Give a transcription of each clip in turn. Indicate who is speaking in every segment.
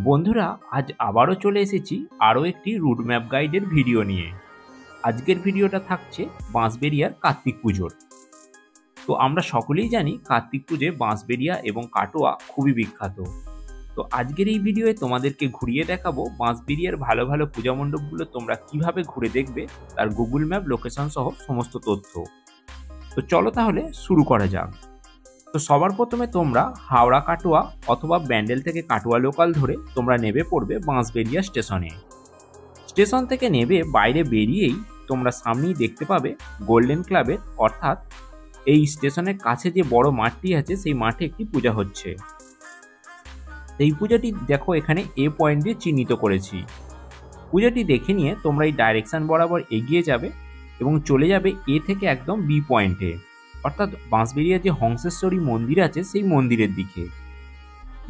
Speaker 1: বন্ধুরা, আজ আবারও চলে এসেছি আরও একটি রুট ম্যাপ গাইডের ভিডিও নিয়ে। আজকের ভিডিওটা থাকছে বাঁশবেড়িয়ার কার্তিক পুজোর। তো আমরা সকলেই জানি কার্তিক পুজোয় বাঁশবেড়িয়া এবং কাটোয়া খুবই বিখ্যাত। তো আজকের এই ভিডিওয়ে তোমাদেরকে ঘুরিয়ে দেখাবো বাঁশবেড়িয়ার ভালো ভালো পূজা মণ্ডপগুলো তোমরা কিভাবে ঘুরে দেখবে, তার গুগল ম্যাপ লোকেশন সহ সমস্ত তথ্য। তো চলো তাহলে শুরু করা যাক। তো সবার প্রথমে তোমরা হাওড়া কাটোয়া অথবা ব্যান্ডেল থেকে কাটোয়া লোকাল ধরে তোমরা নেমে পড়বে বাঁশবেড়িয়া স্টেশনে। স্টেশন থেকে নেমে বাইরে বেরিয়েই তোমরা সামনেই দেখতে পাবে গোল্ডেন ক্লাবের, অর্থাৎ এই স্টেশনের কাছে যে বড় মাঠটি আছে সেই মাঠে একটি পূজা হচ্ছে। এই পূজাটি দেখো এখানে এ পয়েন্ট দিয়ে চিহ্নিত করেছি। পূজাটি দেখে নিয়ে তোমরা এই ডাইরেকশন বরাবর এগিয়ে যাবে এবং চলে যাবে এ থেকে একদম বি পয়েন্টে, অর্থাৎ বাঁশবেড়িয়া যে হংসেশ্বরী মন্দির আছে সেই মন্দিরের দিকে।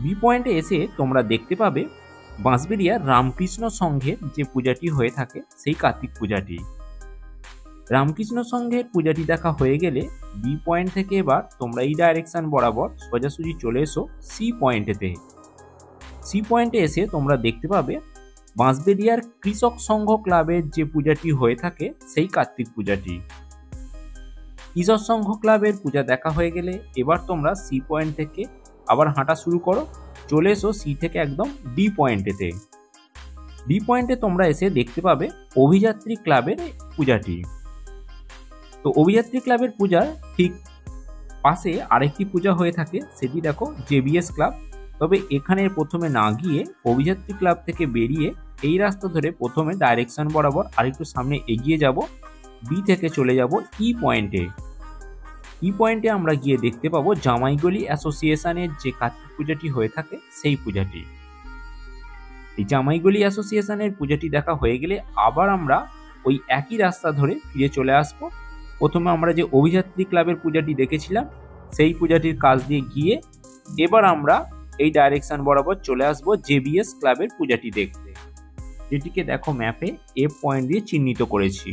Speaker 1: বি পয়েন্টে এসে তোমরা দেখতে পাবে বাঁশবেড়িয়া রামকৃষ্ণ সংঘের যে পূজাটি হয়ে থাকে সেই কার্তিক পূজাটি। রামকৃষ্ণ সংঘের পূজাটি দেখা হয়ে গেলে বি পয়েন্ট থেকে এবার তোমরা এই ডাইরেকশন বরাবর সোজাসুজি চলে এসো সি পয়েন্টেতে। সি পয়েন্টে এসে তোমরা দেখতে পাবে বাঁশবেড়িয়ার কৃষক সংঘ ক্লাবের যে পূজাটি হয়ে থাকে সেই কার্তিক পূজাটি। কৃষক সংঘ ক্লাবের পূজা দেখা হয়ে গেলে এবার তোমরা সি পয়েন্ট থেকে আবার হাঁটা শুরু করো, চলে এসো সি থেকে একদম ডি পয়েন্টেতে। ডি পয়েন্টে তোমরা এসে দেখতে পাবে অভিযাত্রী ক্লাবের পূজাটি। তো অভিযাত্রী ক্লাবের পূজার ঠিক পাশে আরেকটি পূজা হয়ে থাকে, সেটি দেখো জেবিএস ক্লাব। তবে এখানে প্রথমে না গিয়ে অভিযাত্রী ক্লাব থেকে বেরিয়ে এই রাস্তা ধরে প্রথমে ডাইরেকশন বরাবর আরেকটু সামনে এগিয়ে যাব, বি থেকে চলে যাব ই পয়েন্টে। ই পয়েন্টে আমরা গিয়ে দেখতে পাবো জামাইগলি অ্যাসোসিয়েশনের যে কার্তিক পূজাটি হয়ে থাকে সেই পূজাটি। এই জামাইগলি অ্যাসোসিয়েশনের পূজাটি দেখা হয়ে গেলে আবার আমরা ওই একই রাস্তা ধরে ফিরে চলে আসব। প্রথমে আমরা যে অভিযাত্রী ক্লাবের পূজাটি দেখেছিলাম সেই পূজাটির কাছ দিয়ে গিয়ে এবার আমরা এই ডাইরেকশন বরাবর চলে আসব জেবিএস ক্লাবের পূজাটি দেখতে, যেটিকে দেখো ম্যাপে এফ পয়েন্ট দিয়ে চিহ্নিত করেছি।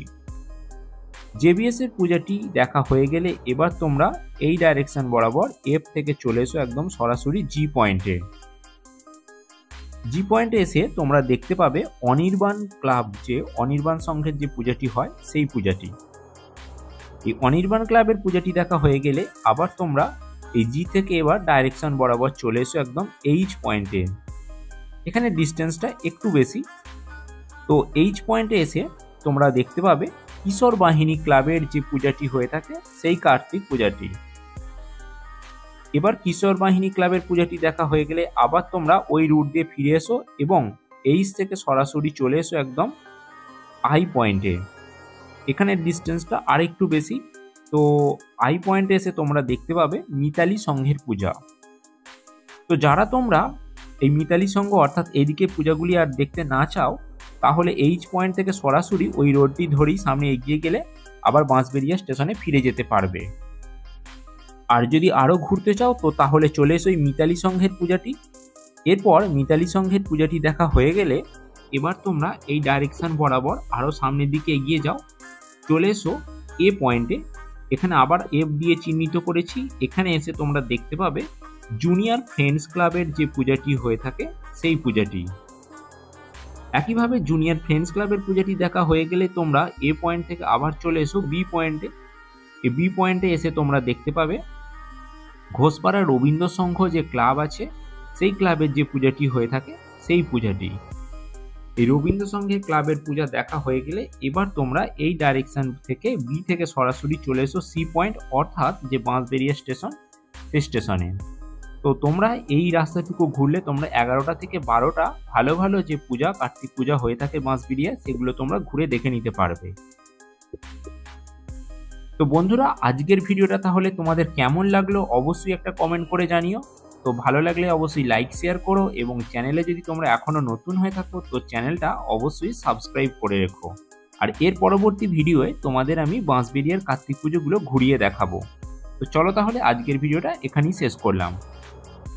Speaker 1: জেবিএস এর পূজাটি দেখা হয়ে গেলে এবার তোমরা এই ডাইরেকশন বরাবর এফ থেকে চলে এসো একদম সরাসরি জি পয়েন্টে। জি পয়েন্টে এসে তোমরা দেখতে পাবে অনির্বাণ ক্লাব, যে অনির্বাণ সংঘের যে পূজাটি হয় সেই পূজাটি। এই অনির্বাণ ক্লাবের পূজাটি দেখা হয়ে গেলে আবার তোমরা এই জি থেকে এবার ডাইরেকশন বরাবর চলে এসো একদম এইচ পয়েন্টে। এখানে ডিস্টেন্সটা একটু বেশি। তো এইচ পয়েন্টে এসে তোমরা দেখতে পাবে কিশোর বাহিনী ক্লাবের যে পূজাটি হয়ে থাকে সেই কার্তিক পূজাটি। এবার কিশোর বাহিনী ক্লাবের পূজাটি দেখা হয়ে গেলে আবার তোমরা ওই রুট দিয়ে ফিরে এসো এবং এইচ থেকে সরাসরি চলে এসো একদম আই পয়েন্টে। এখানে ডিস্টেন্সটা আর একটু বেশি। তো আই পয়েন্টে এসে তোমরা দেখতে পাবে মিতালি সংঘের পূজা। তো যারা তোমরা এই মিতালি সংঘ অর্থাৎ এইদিকে পূজাগুলি আর দেখতে না চাও, তাহলে এইচ পয়েন্ট থেকে সরাসরি ওই রোডটি ধরেই সামনে এগিয়ে গেলে আবার বাঁশবেড়িয়া স্টেশনে ফিরে যেতে পারবে। আর যদি আরও ঘুরতে চাও তো তাহলে চলে এসো ওই মিতালি সংঘের পূজাটি। এরপর মিতালি সংঘের পূজাটি দেখা হয়ে গেলে এবার তোমরা এই ডাইরেকশন বরাবর আরও সামনের দিকে এগিয়ে যাও, চলে এসো এ পয়েন্টে। এখানে আবার এফ দিয়ে চিহ্নিত করেছি। এখানে এসে তোমরা দেখতে পাবে জুনিয়র ফ্রেন্ডস ক্লাবের যে পূজাটি হয়ে থাকে সেই পূজাটি। একইভাবে জুনিয়র ফ্রেন্ডস ক্লাবের পূজাটি দেখা হয়ে গেলে তোমরা এ পয়েন্ট থেকে আবার চলে এসো বি পয়েন্টে। এই বি পয়েন্টে এসে তোমরা দেখতে পাবে ঘোষপাড়া রবীন্দ্র সংঘ যে ক্লাব আছে সেই ক্লাবের যে পূজাটি হয়ে থাকে সেই পূজাটি। এই রবীন্দ্র সংঘের ক্লাবের পূজা দেখা হয়ে গেলে এবার তোমরা এই ডাইরেকশন থেকে বি থেকে সরাসরি চলে এসো সি পয়েন্ট, অর্থাৎ যে বাঁশবেড়িয়া স্টেশন সেই স্টেশনে। তো তোমরা এই রাস্তাটুকু ঘুরলে তোমরা 11টা থেকে 12টা ভালো ভালো যে পূজা কার্তিক পূজা হয়ে থাকে বাঁশবেড়িয়া সেগুলো তোমরা ঘুরে দেখে নিতে পারবে। তো বন্ধুরা, আজকের ভিডিওটা তাহলে তোমাদের কেমন লাগলো অবশ্যই একটা কমেন্ট করে জানিও। তো ভালো লাগলে অবশ্যই লাইক শেয়ার করো এবং চ্যানেলে যদি তোমরা এখনো নতুন হয়ে থাকো তো চ্যানেলটা অবশ্যই সাবস্ক্রাইব করে রেখো। আর এর পরবর্তী ভিডিওয়ে তোমাদের আমি বাঁশবেড়িয়ার কার্তিক পুজোগুলো ঘুরিয়ে দেখাবো। তো চলো তাহলে আজকের ভিডিওটা এখানেই শেষ করলাম।